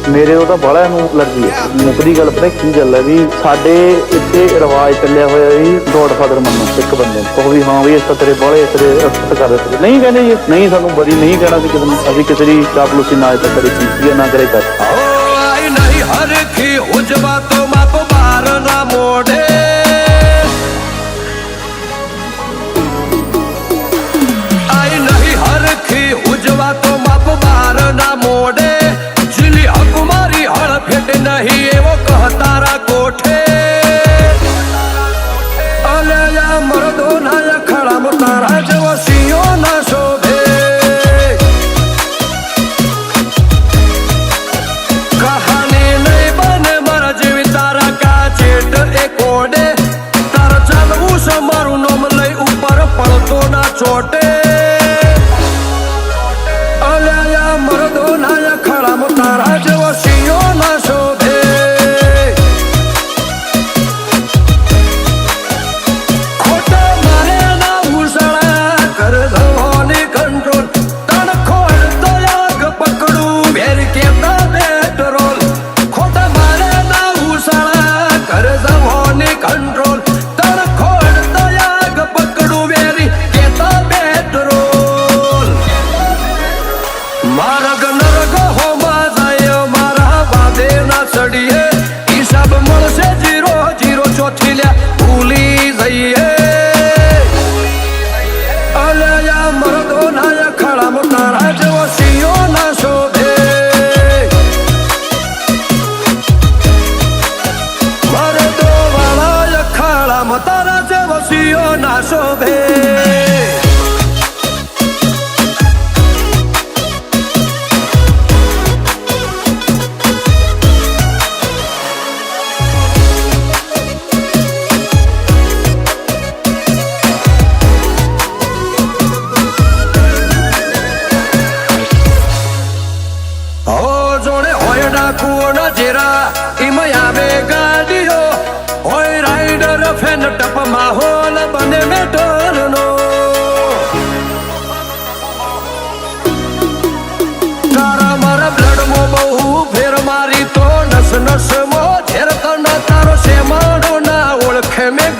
ਮੇਰੇ ਉਹਦਾ ਬੜਾ ਇਹਨੂੰ ਅਲਰਜੀ ਹੈ। ਮੁੱਕਦੀ ਗੱਲ ਪਤਾ ਕੀ ਗੱਲ ਹੈ ਵੀ ਸਾਡੇ ਇੱਥੇ ਰਿਵਾਜ ਚੱਲਿਆ ਹੋਇਆ ਵੀ ਗੋਡ ਫਾਦਰ ਮੰਨੋ ਇੱਕ ਬੰਦੇ ਨੂੰ, ਉਹ ਵੀ ਹਾਂ ਵੀ ਇਸ ਤੇਰੇ ਬਾਲੇ ਤੇਰੇ ਅਸਤ ਕਰਦੇ ਸੀ। ਨਹੀਂ ਕਹਿੰਦੇ ਜੀ, ਨਹੀਂ ਸਾਨੂੰ ਬੜੀ ਨਹੀਂ ਕਹਿਣਾ ਸੀ ਕਿਸੇ ਨੂੰ, ਅਸੀਂ ਕਿਸੇ ਦੀ ਚਾਪਲੂਸੀ ਨਾ ਅੱਜ ਤੱਕ ਕਰੀ ਕੀਤੀ ਨਾ ਕਰੇ ਕਰ। नहीं हर की उजवा तो माप बार ना मोड़े, आई नहीं हर की उजवा तो माप बार ना मोड़े, जिली हकुमारी हड़ फेट नहीं है वो कहतारा कोठे, अले या मर्दो ना या खड़ा मुतारा जो सियो ना शोभे, પડતો ના ચોટે, અલ્યા મરદો ના ખડામાં તારા જેવો સિંહો ના શોભે, ખોટા મારે ના ઉસળા કર ધવાની કંટ્રોલ, તણ ખોડ તો આગ પકડું ભેર કેતા પેટ્રોલ, ખોટા મારે ના ઉસળા કર ધવાની કંટ્રોલ, તણ ખોડ તો આગ પકડું મારગ નરગ હોમાં જાય મારા બાદે ના ચડીએ, હિસાબ મળશે 0-0 ચોથી લ્યા ભૂલી જઈએ, અલ્યા મરદો ના ખડામાં તારા જેવો સિંહો ના શોભે, મરદો વાળા ખડામાં તારા જેવો સિંહો ના શોભે. કોણ જેરા એમાં આવે ગાડીઓ હોય રાઈડર ફેન ટપ માહોલ બને મેટરનો, તારા મારા બ્લડમાં બહુ ફેર મારી તો નસ નસ મો ઝેર તને તારો શેમાડો ના ઓળખે મેં